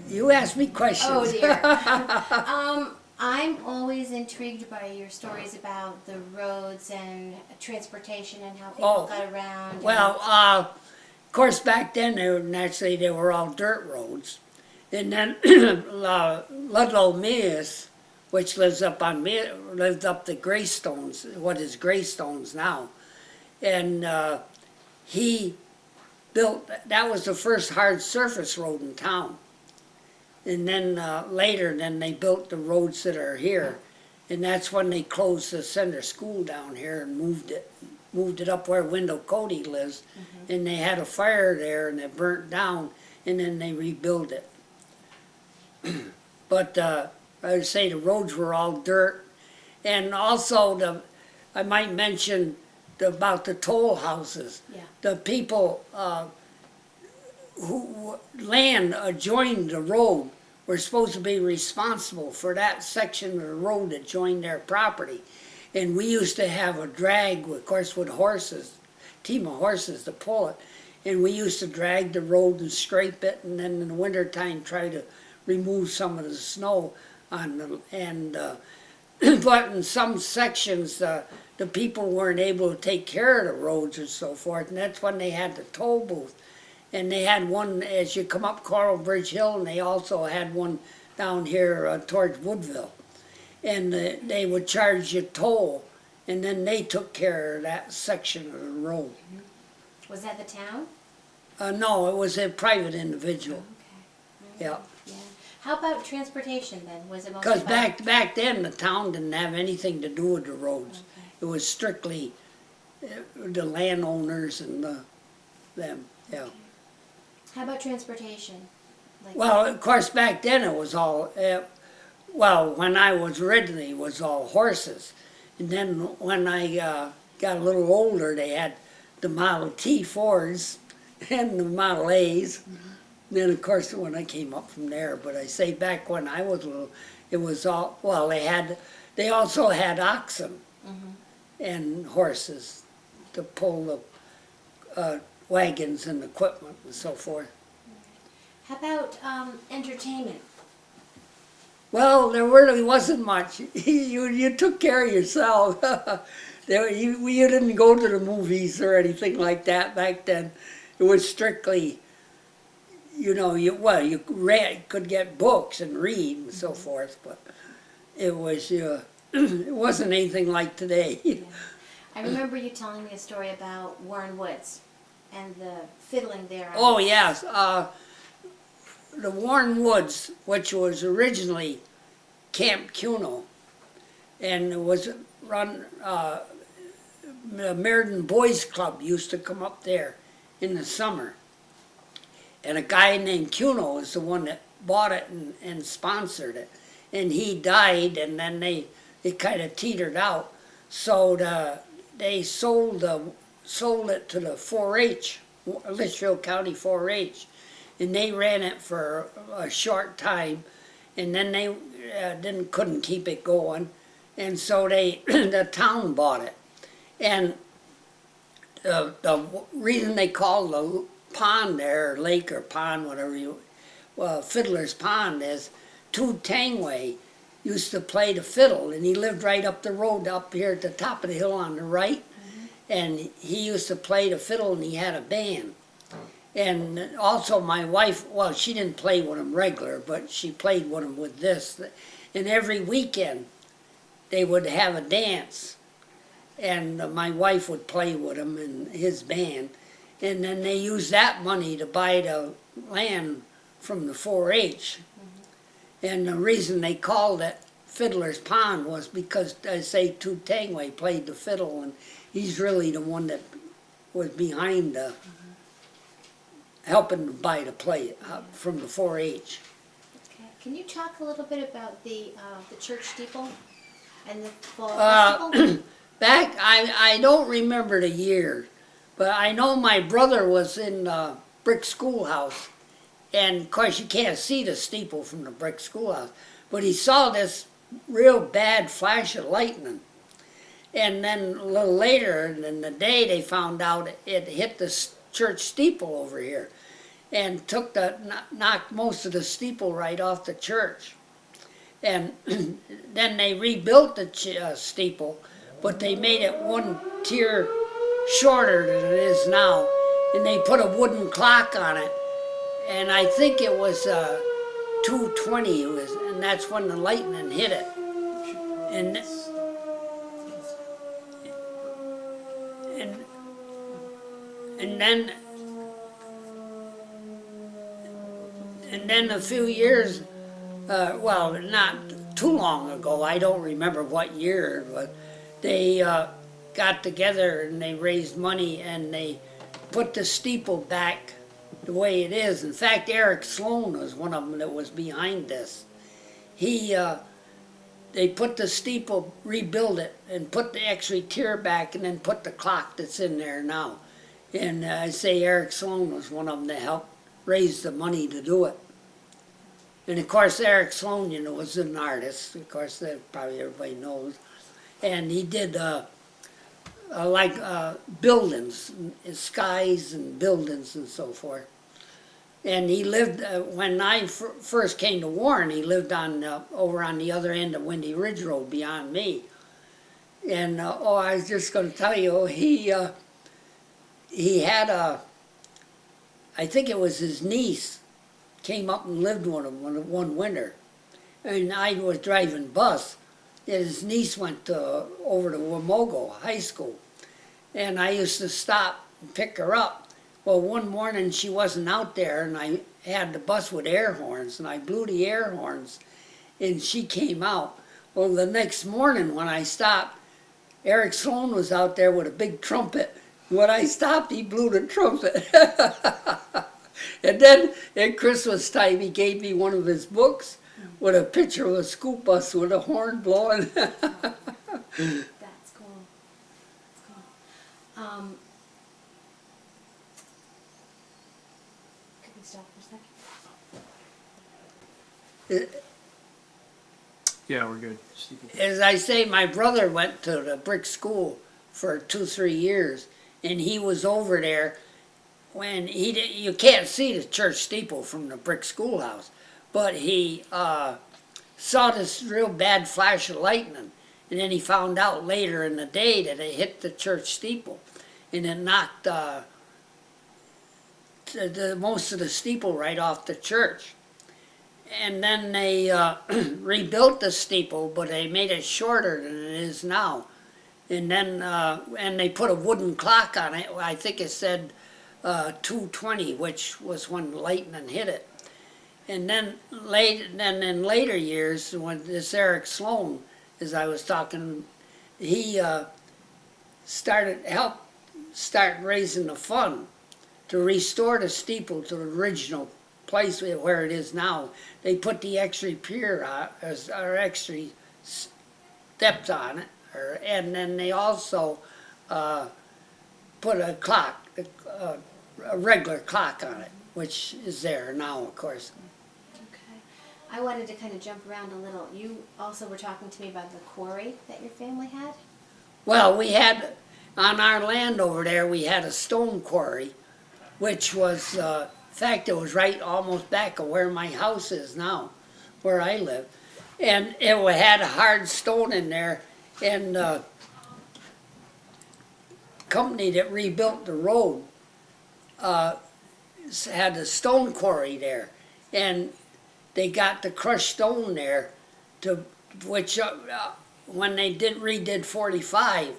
You ask me questions. Oh dear. I'm always intrigued by your stories about the roads and transportation and how people got around. Well, of course, back then they were all dirt roads, and then Ludlow Mears, which lives up the Greystones, what is Greystones now, and he built, that was the first hard surface road in town. And then later, then they built the roads that are here, and that's when they closed the center school down here and moved it up where Wendell Cody lives, and they had a fire there and it burnt down, and then they rebuilt it. But I would say the roads were all dirt, and also I might mention about the toll houses. Yeah. The people who land adjoined the road were supposed to be responsible for that section of the road that joined their property. And we used to have a drag, of course, with horses, team of horses to pull it. And we used to drag the road and scrape it, and then in the wintertime try to remove some of the snow on the, but in some sections the people weren't able to take care of the roads and so forth, and that's when they had the toll booth. And they had one as you come up Coral Bridge Hill, and they also had one down here towards Woodville. And they would charge you toll, and then they took care of that section of the road. Was that the town? No, it was a private individual. Okay. Yeah. Yeah. How about transportation then? Was it mostly Because back then the town didn't have anything to do with the roads. Okay. It was strictly the landowners and them. Yeah. Okay. How about transportation? Well, of course, back then it was all, well, when I was originally, it was all horses. And then when I got a little older, they had the Model T Fords and the Model A's. Then, of course, when I came up from there, but I say back when I was little, it was all, well, they also had oxen and horses to pull the wagons and equipment and so forth. How about entertainment? Well, there really wasn't much. You took care of yourself. You didn't go to the movies or anything like that back then. It was strictly, you could get books and read and so forth, but it wasn't anything like today. Yeah. I remember you telling me a story about Warren Woods and the fiddling there. Oh, yes. The Warren Woods, which was originally Camp Cuno, and it was run, the Meriden Boys Club used to come up there in the summer. And a guy named Cuno was the one that bought it and sponsored it. And he died, and then it kind of teetered out. So they sold it to the 4-H, Litchfield County 4-H, and they ran it for a short time, and then they couldn't keep it going, and so the town bought it. And the reason they called the pond there, lake or pond, whatever Fiddler's Pond is, Toot Tangway used to play the fiddle, and he lived right up the road up here at the top of the hill on the right. And he used to play the fiddle, and he had a band. And also my wife, well, she didn't play with him regular, but she played with him with this. And every weekend they would have a dance, and my wife would play with him and his band. And then they used that money to buy the land from the 4-H. And the reason they called it Fiddler's Pond was because, I say, Toot Tangway played the fiddle, and he's really the one that was behind the helping to buy the play from the 4-H. Okay. Can you talk a little bit about the church steeple and the fall festival? Back, I don't remember the year, but I know my brother was in the brick schoolhouse, and of course you can't see the steeple from the brick schoolhouse, but he saw this real bad flash of lightning. And then a little later in the day they found out it hit the church steeple over here and knocked most of the steeple right off the church. And then they rebuilt the steeple, but they made it one tier shorter than it is now, and they put a wooden clock on it, and I think it was 2:20, and that's when the lightning hit it. And and then a few years, well, not too long ago, I don't remember what year, but they got together and they raised money and they put the steeple back the way it is. In fact, Eric Sloan was one of them that was behind this. They put the steeple, rebuild it, and put the extra tier back, and then put the clock that's in there now. And I say Eric Sloan was one of them that helped raise the money to do it. And of course, Eric Sloan, you know, was an artist. Of course, that probably everybody knows. And he did buildings, skies and buildings and so forth. And he lived, when I first came to Warren, he lived on over on the other end of Windy Ridge Road beyond me. And I was just going to tell you, he had I think it was his niece, came up and lived with him one winter. And I was driving bus, and his niece went over to Wamogo High School. And I used to stop and pick her up. Well, one morning she wasn't out there, and I had the bus with air horns, and I blew the air horns, and she came out. Well, the next morning when I stopped, Eric Sloan was out there with a big trumpet. When I stopped, he blew the trumpet. And then at Christmas time, he gave me one of his books with a picture of a school bus with a horn blowing. That's cool. That's cool. Could we stop for a second? Yeah, we're good. As I say, my brother went to the brick school for 2-3 years, and he was over there when you can't see the church steeple from the brick schoolhouse, but he saw this real bad flash of lightning, and then he found out later in the day that it hit the church steeple, and it knocked most of the steeple right off the church. And then they rebuilt the steeple, but they made it shorter than it is now. And then and they put a wooden clock on it. I think it said 2:20, which was when lightning hit it. And then in later years, when this Eric Sloan, as I was talking, he started raising the fund to restore the steeple to the original place where it is now. They put the extra pier or extra steps on it, and then they also put a clock, a regular clock on it, which is there now, of course. Okay. I wanted to kind of jump around a little. You also were talking to me about the quarry that your family had? Well, we had, on our land over there, we had a stone quarry, which was, in fact, it was right almost back of where my house is now, where I live. And it had a hard stone in there, and the company that rebuilt the road had a stone quarry there. And they got the crushed stone there, which when they redid 45,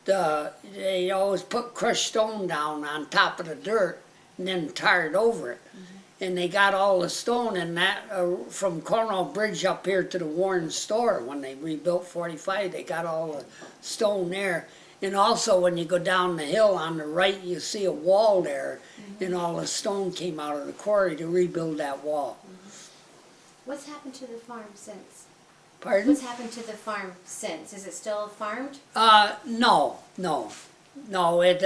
they always put crushed stone down on top of the dirt and then tarred over it. Mm-hmm. And they got all the stone in that from Cornwall Bridge up here to the Warren store. When they rebuilt 45, they got all the stone there. And also when you go down the hill on the right, you see a wall there, mm-hmm. and all the stone came out of the quarry to rebuild that wall. Mm-hmm. What's happened to the farm since? Pardon? What's happened to the farm since? Is it still farmed? No, it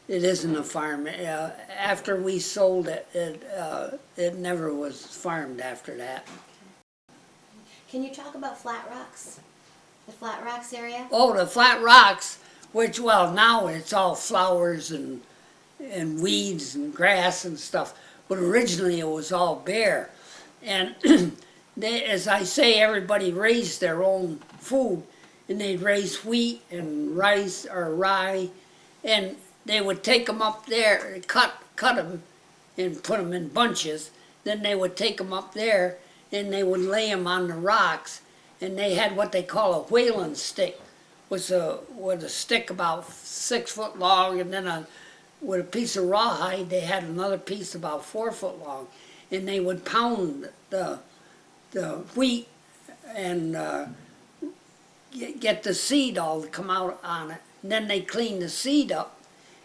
isn't a farm. After we sold it, it never was farmed after that. Can you talk about Flat Rocks? The Flat Rocks area? Oh, the Flat Rocks, which, well, now it's all flowers and weeds and grass and stuff, but originally it was all bare. And they, as I say, everybody raised their own food, and they'd raise wheat and rice or rye, and they would take them up there, cut them, and put them in bunches. Then they would take them up there, and they would lay them on the rocks, and they had what they call a whaling stick, with a stick about 6 foot long, and then with a piece of rawhide, they had another piece about 4 foot long, and they would pound the wheat and get the seed all to come out on it. And then they clean the seed up,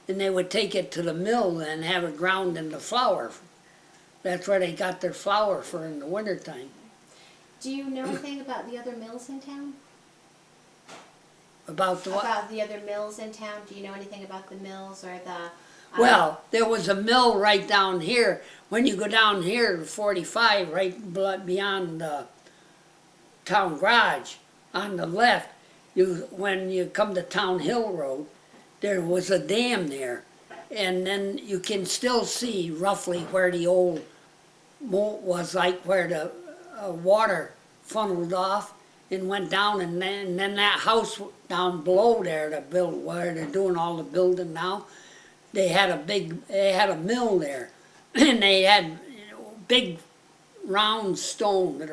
and they would take it to the mill and have it ground into flour. That's where they got their flour for in the wintertime. Do you know anything about the other mills in town? About the what? About the other mills in town? Do you know anything about the mills or the... Well, there was a mill right down here. When you go down here to 45, right beyond the town garage, on the left, when you come to Town Hill Road, there was a dam there. And then you can still see roughly where the old moat was, like where the water funneled off and went down, and then that house down below there to build, where they're doing all the building now, they had a mill there, and they had big round stone that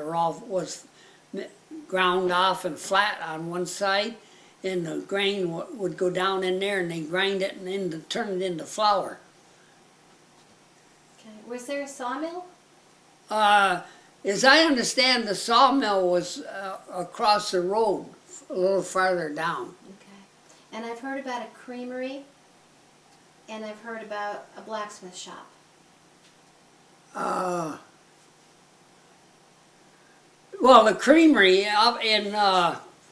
was ground off and flat on one side, and the grain would go down in there, and they grind it and turn it into flour. Okay. Was there a sawmill? As I understand, the sawmill was across the road, a little farther down. Okay. And I've heard about a creamery, and I've heard about a blacksmith shop. Well, the creamery up in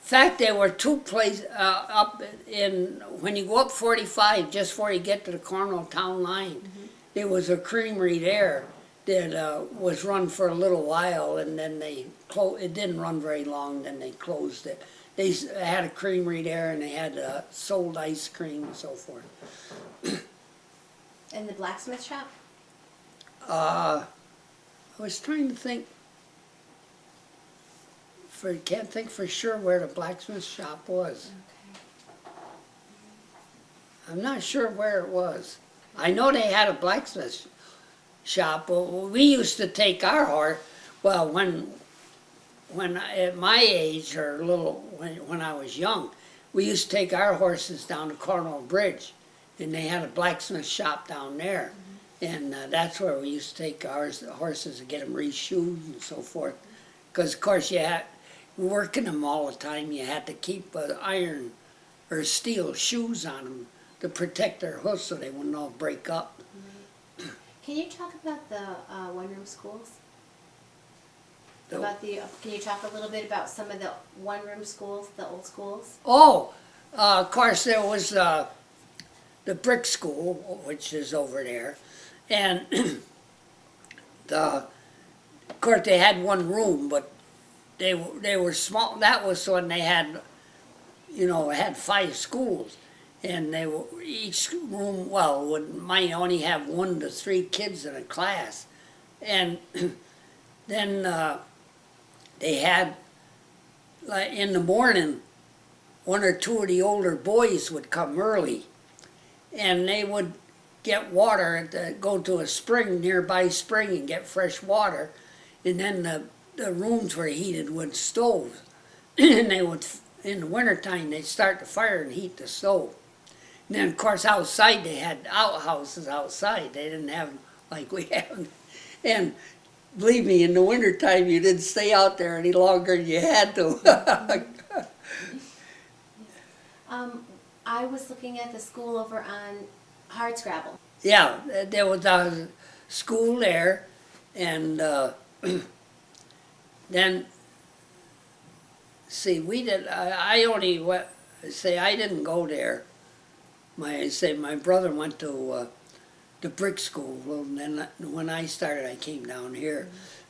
fact, there were two places up in, when you go up 45, just before you get to the Cornwall town line, there was a creamery there that was run for a little while, and then it didn't run very long, then they closed it. They had a creamery there, and they had sold ice cream and so forth. And the blacksmith shop? I was trying to think, can't think for sure where the blacksmith shop was. Okay. I'm not sure where it was. I know they had a blacksmith shop, but we used to take our horse, well, when at my age, or when I was young, we used to take our horses down to Cornwall Bridge, and they had a blacksmith shop down there. And that's where we used to take our horses and get them reshoed and so forth. Because, of course, you had, working them all the time, you had to keep iron or steel shoes on them to protect their hoofs so they wouldn't all break up. Can you talk about the one-room schools? Can you talk a little bit about some of the one-room schools, the old schools? Oh, of course, there was the brick school, which is over there, and of course they had one room, but they were small. That was when they had, had 5 schools, and they were each room might only have 1 to 3 kids in a class, and then they had, like, in the morning, 1 or 2 of the older boys would come early, and they would get water, go to a nearby spring and get fresh water, and then the rooms were heated with stoves, and they would, in the wintertime, they'd start the fire and heat the stove. And then, of course, outside they had outhouses outside. They didn't have them like we have. And believe me, in the wintertime, you didn't stay out there any longer than you had to. I was looking at the school over on Hardscrabble. Yeah, there was a school there, and then see, we did, I only went, say, I didn't go there. My brother went to the brick school, and then when I started, I came down here.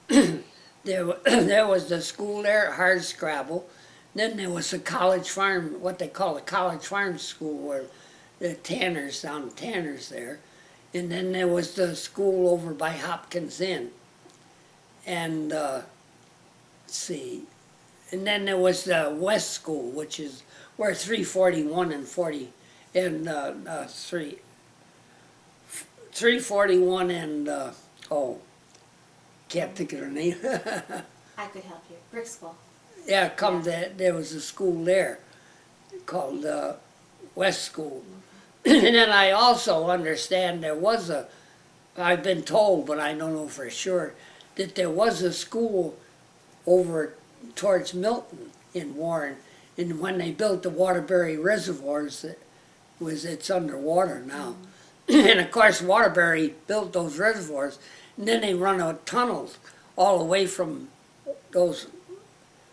There was the school there, hard scrabble. Then there was the college farm, what they call the college farm school, where the Tanners, down Tanners there. And then there was the school over by Hopkins Inn. And, let's see, and then there was the West School, which is where 341 and 341 and, can't think of her name. I could help you. Brick school. Yeah, there was a school there called West School. And then I also understand there was I've been told, but I don't know for sure, that there was a school over towards Milton in Warren. And when they built the Waterbury reservoirs, it's underwater now. And of course, Waterbury built those reservoirs, and then they run out tunnels all the way from those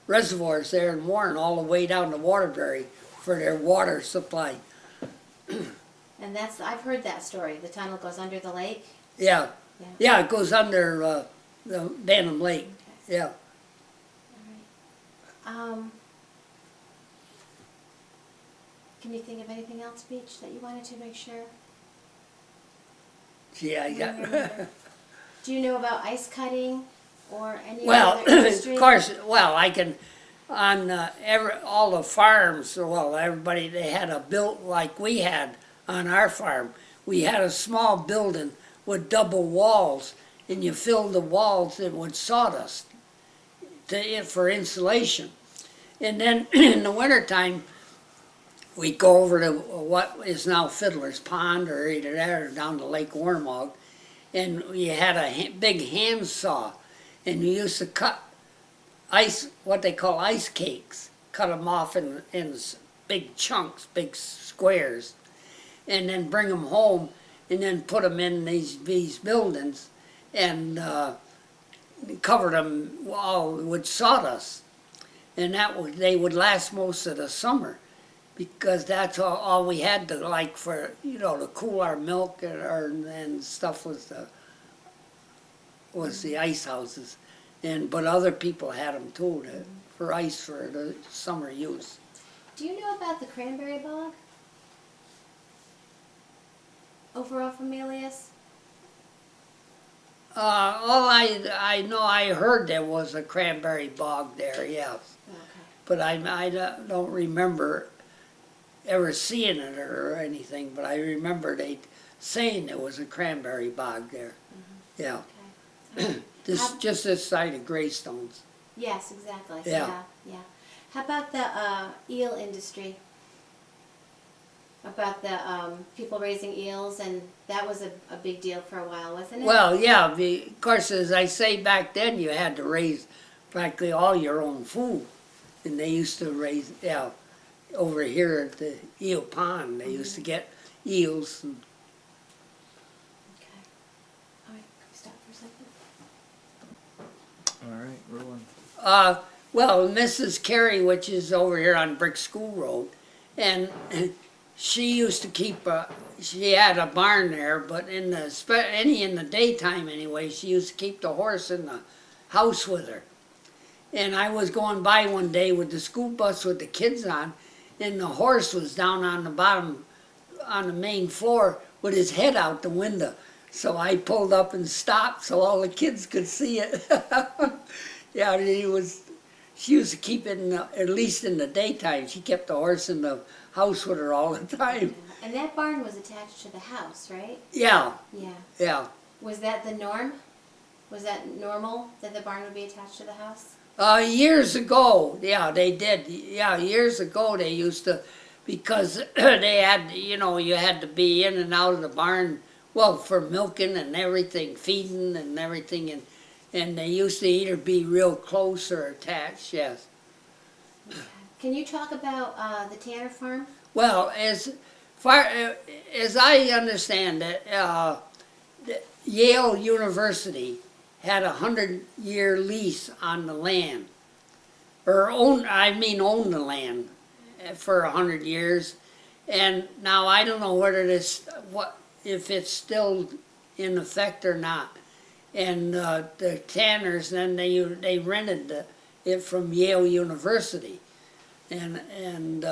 reservoirs there in Warren all the way down to Waterbury for their water supply. And I've heard that story. The tunnel goes under the lake. Yeah, yeah, it goes under the Bantam Lake. Okay. Yeah. All right. Can you think of anything else, Beach, that you wanted to make sure? Yeah, yeah. Do you know about ice cutting or any Well, other industry? of course, well, I can, on all the farms, well, everybody, they had a built like we had on our farm. We had a small building with double walls, and you filled the walls in with sawdust for insulation. And then in the wintertime, we'd go over to what is now Fiddler's Pond, or either that or down to Lake Wormog, and we had a big hand saw, and we used to cut ice, what they call ice cakes, cut them off in big chunks, big squares, and then bring them home, and then put them in these buildings, and covered them all with sawdust, and they would last most of the summer, because that's all we had to, like, for, to cool our milk and stuff was the ice houses. But other people had them too, for ice for the summer use. Do you know about the cranberry bog? Over off Amelius? All I know, I heard there was a cranberry bog there, yes. Okay. But I don't remember ever seeing it or anything, but I remember they saying there was a cranberry bog there. Mm-hmm. Yeah. Okay. Just this side of Greystones. Yes, exactly. Yeah. Yeah. How about the eel industry? About the people raising eels, and that was a big deal for a while, wasn't it? Well, yeah, of course, as I say, back then you had to raise practically all your own food. And they used to raise, over here at the eel pond, they used to get eels. And Okay. All right, can we stop for a second? All right, rolling. well, Mrs. Carey, which is over here on Brick School Road, and she used to keep, she had a barn there, but in the daytime anyway, she used to keep the horse in the house with her. And I was going by one day with the school bus with the kids on, and the horse was down on the bottom, on the main floor, with his head out the window. So I pulled up and stopped so all the kids could see it. Yeah, she used to keep it, at least in the daytime, she kept the horse in the house with her all the time. And that barn was attached to the house, right? Yeah, Yeah. yeah. Was that the norm? Was that normal that the barn would be attached to the house? Years ago, yeah, they did. Yeah, years ago they used to, because they had, you had to be in and out of the barn, well, for milking and everything, feeding and everything, and they used to either be real close or attached, yes. Okay. Can you talk about the Tanner farm? Well, as far as I understand it, Yale University had a 100-year lease on the land, owned the land for 100 years. And now I don't know whether if it's still in effect or not. And the Tanners, then they rented it from Yale University. And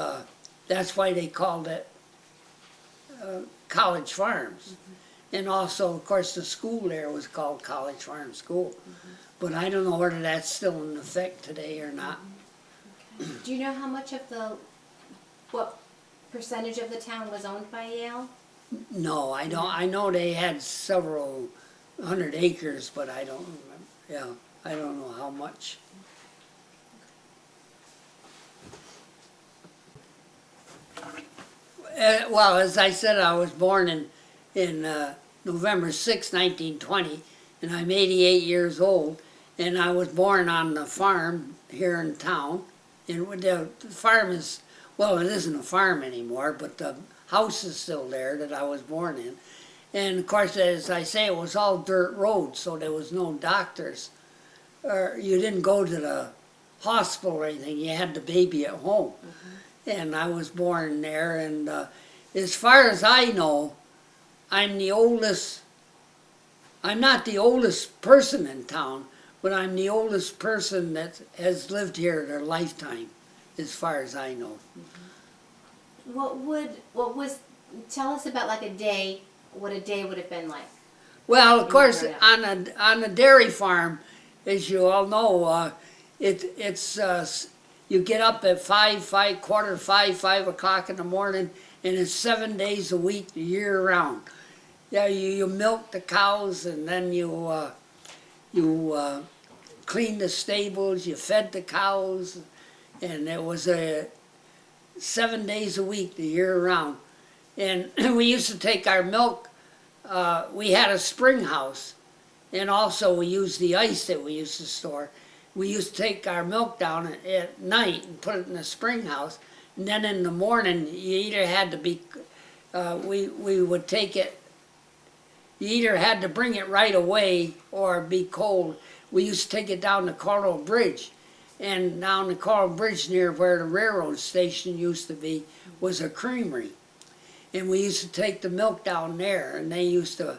that's why they called it College Farms. And also, of course, the school there was called College Farm School. But I don't know whether that's still in effect today or not. Okay. Do you know how much of what percentage of the town was owned by Yale? No, I don't. I know they had several 100 acres, but I don't remember. Yeah, I don't know how much. Well, as I said, I was born in November 6, 1920, and I'm 88 years old, and I was born on the farm here in town. And the farm is, well, it isn't a farm anymore, but the house is still there that I was born in. And of course, as I say, it was all dirt roads, so there was no doctors. Or you didn't go to the hospital or anything, you had the baby at home. And I was born there, and as far as I know, I'm the oldest, I'm not the oldest person in town, but I'm the oldest person that has lived here their lifetime, as far as I know. Tell us about like a day, what a day would have been like. Well, of course, on a dairy farm, as you all know, you get up at 5 o'clock in the morning, and it's 7 days a week, year round. Yeah, you milk the cows, and then you clean the stables, you fed the cows, and it was 7 days a week, the year round. And we used to take our milk, we had a spring house, and also we used the ice that we used to store. We used to take our milk down at night and put it in the spring house, and then in the morning you either had to be, we would take it, you either had to bring it right away or be cold. We used to take it down the Coral Bridge, and down the Coral Bridge near where the railroad station used to be was a creamery. And we used to take the milk down there, and they used to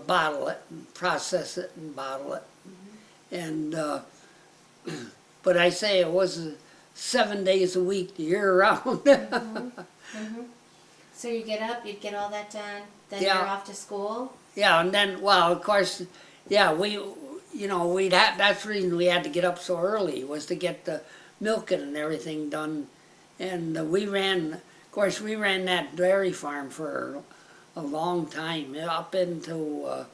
bottle it and process it and bottle it. And but I say it was 7 days a week, the year round. So you get up, you'd get all that done, then Yeah. you're off to school? Yeah, and then, well, of course, yeah, that's the reason we had to get up so early, was to get the milking and everything done. And we ran that dairy farm for a long time, up into,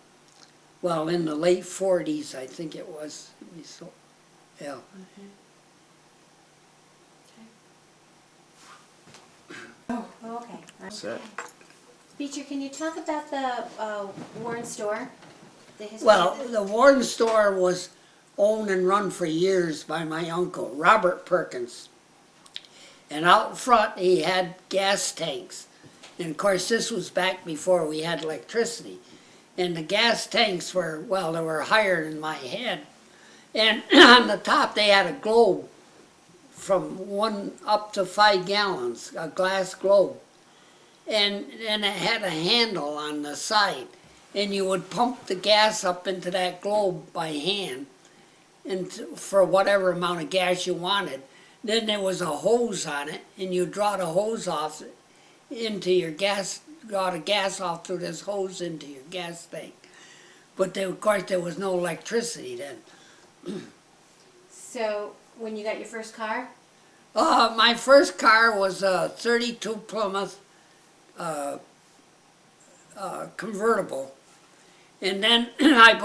well, in the late 40s, I think it was. So, yeah. Oh, okay. Set. Beecher, can you talk about the Warren store? The history Well, of it? the Warren store was owned and run for years by my uncle, Robert Perkins. And out front he had gas tanks. And of course this was back before we had electricity. And the gas tanks were, well, they were higher than my head. And on the top they had a globe from 1 up to 5 gallons, a glass globe. And it had a handle on the side. And you would pump the gas up into that globe by hand, and for whatever amount of gas you wanted. Then there was a hose on it, and you draw the hose off into your gas, draw the gas off through this hose into your gas tank. But of course there was no electricity then. So, when you got your first car? My first car was a 32 Plymouth convertible. And then I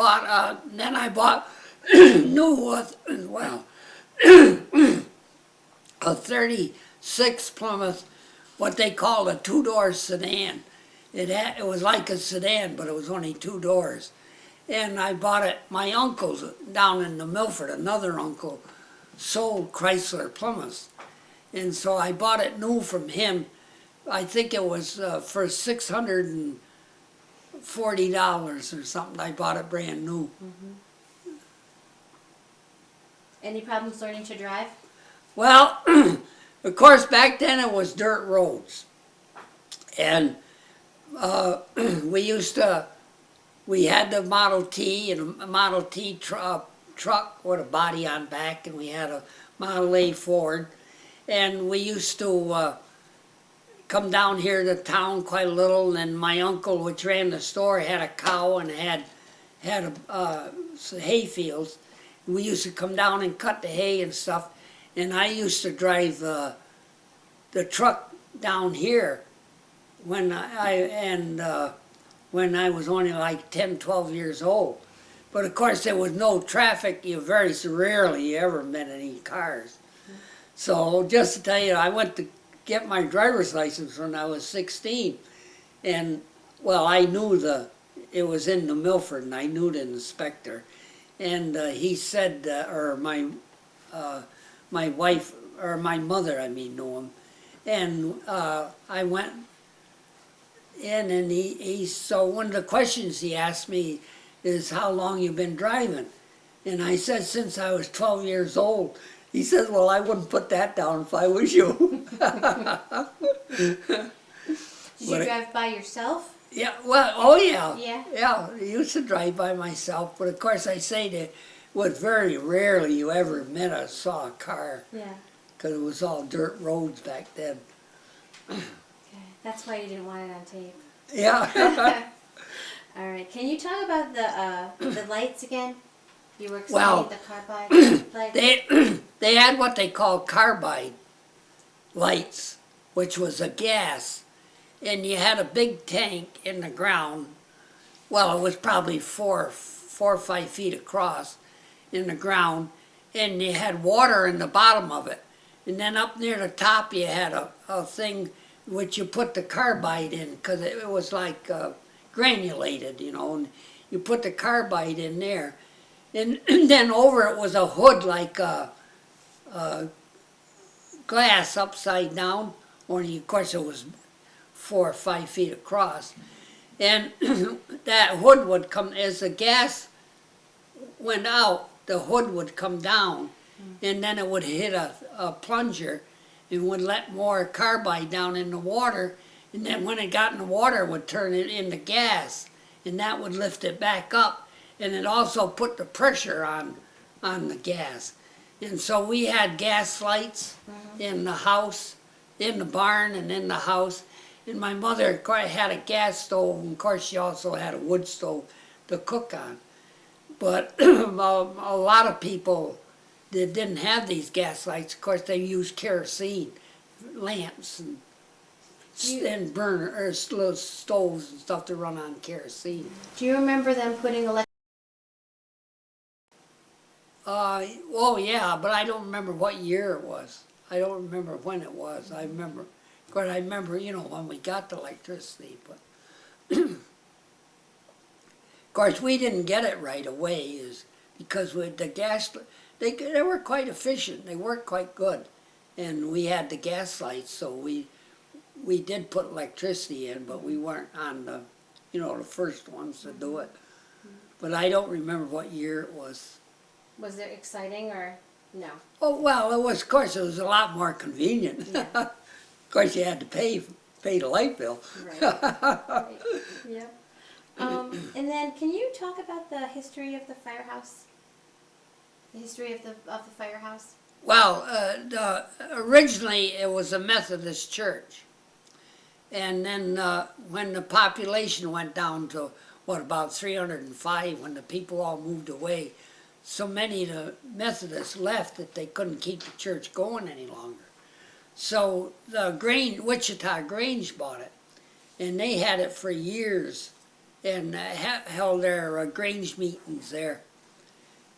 bought new, well, a 36 Plymouth, what they called a 2-door sedan. It was like a sedan, but it was only 2 doors. And I bought it, my uncle's down in the Milford, another uncle, sold Chrysler Plymouths. And so I bought it new from him. I think it was for $640 or something. I bought it brand new. Any problems learning to drive? Well, of course, back then it was dirt roads. And we had the Model T and a Model T truck with a body on back, and we had a Model A Ford. And we used to come down here to town quite a little, and my uncle, which ran the store, had a cow and had some hay fields. We used to come down and cut the hay and stuff, and I used to drive the truck down here when when I was only like 10, 12 years old. But of course there was no traffic. You very rarely ever met any cars. So just to tell you, I went to get my driver's license when I was 16, and well, I knew it was in the Milford, and I knew the inspector, and he said, or my wife, or my mother, I mean, knew him, and I went in, and so one of the questions he asked me is, how long you been driving? And I said, since I was 12 years old. He says, well, I wouldn't put that down if I was you. Did you drive by yourself? Yeah, well, oh yeah. Yeah. Yeah, I used to drive by myself, but of course I say that it was very rarely you ever saw a car. Yeah. Because it was all dirt roads back then. Okay. That's why you didn't want it on tape. Yeah. All right. Can you talk about the lights again? You were Well, explaining the carbide lights. They had what they call carbide lights, which was a gas, and you had a big tank in the ground. Well, it was probably 4 or 5 feet across in the ground, and you had water in the bottom of it. And then up near the top you had a thing which you put the carbide in, because it was like granulated, you know, and you put the carbide in there. And then over it was a hood like glass upside down, only of course it was 4 or 5 feet across. And that hood would come, as the gas went out, the hood would come down, and then it would hit a plunger and would let more carbide down in the water, and then when it got in the water it would turn it into gas, and that would lift it back up. And it also put the pressure on the gas. And so we had gas lights in the house, in the barn and in the house. And my mother had a gas stove, and of course she also had a wood stove to cook on. But a lot of people that didn't have these gas lights, of course they used kerosene lamps and burner or stoves and stuff to run on kerosene. Do you remember them putting Oh yeah, but I don't remember what year it was. I don't remember when it was. I remember, of course, I remember, you know, when we got the electricity, but of course we didn't get it right away, is because with the gas, they were quite efficient. They worked quite good, and we had the gas lights, so we did put electricity in, but we weren't on the, you know, the first ones to do it. But I don't remember what year it was. Was it exciting or no? Oh, well, it was, of course, it was a lot more convenient. Yeah. Of course, you had to pay the light bill. Right. Right. Yep. And then, can you talk about the history of the firehouse? The history of the firehouse? Well, originally it was a Methodist church. And then when the population went down to, what, about 305, when the people all moved away, so many of the Methodists left that they couldn't keep the church going any longer. So the Wichita Grange bought it, and they had it for years, and held their Grange meetings there.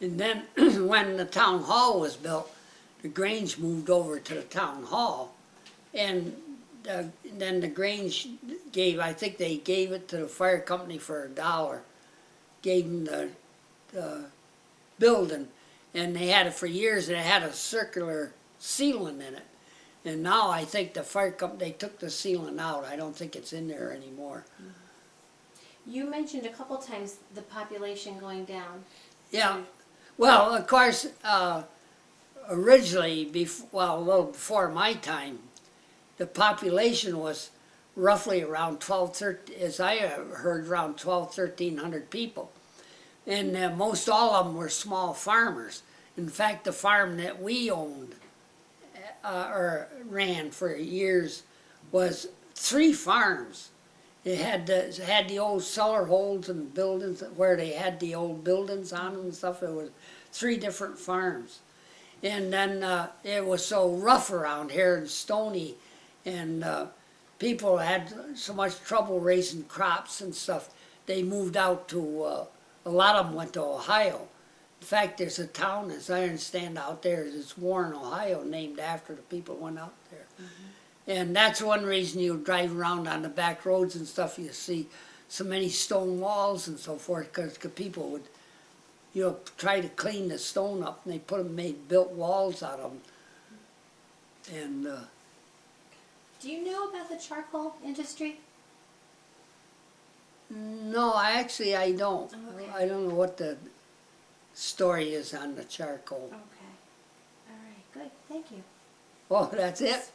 And then when the town hall was built, the Grange moved over to the town hall, and then the Grange I think they gave it to the fire company for $1, gave them the building, and they had it for years, and it had a circular ceiling in it. And now I think the fire company, they took the ceiling out. I don't think it's in there anymore. You mentioned a couple times the population going down. Yeah, well, of course, originally, well, a little before my time, the population was roughly around 13, as I heard, around 1,300 people. And most all of them were small farmers. In fact, the farm that we owned or ran for years was 3 farms. It had the old cellar holes and buildings where they had the old buildings on them and stuff. It was 3 different farms. And then it was so rough around here and stony, and people had so much trouble raising crops and stuff. They moved out to, a lot of them went to Ohio. In fact, there's a town, as I understand, out there, it's Warren, Ohio, named after the people who went out there. And that's one reason you drive around on the back roads and stuff, you see so many stone walls and so forth, because people would, you know, try to clean the stone up, and they built walls out of them. And Do you know about the charcoal industry? no, I don't. Okay. I don't know what the story is on the charcoal. Okay. All right. Good. Thank you. Oh, that's it?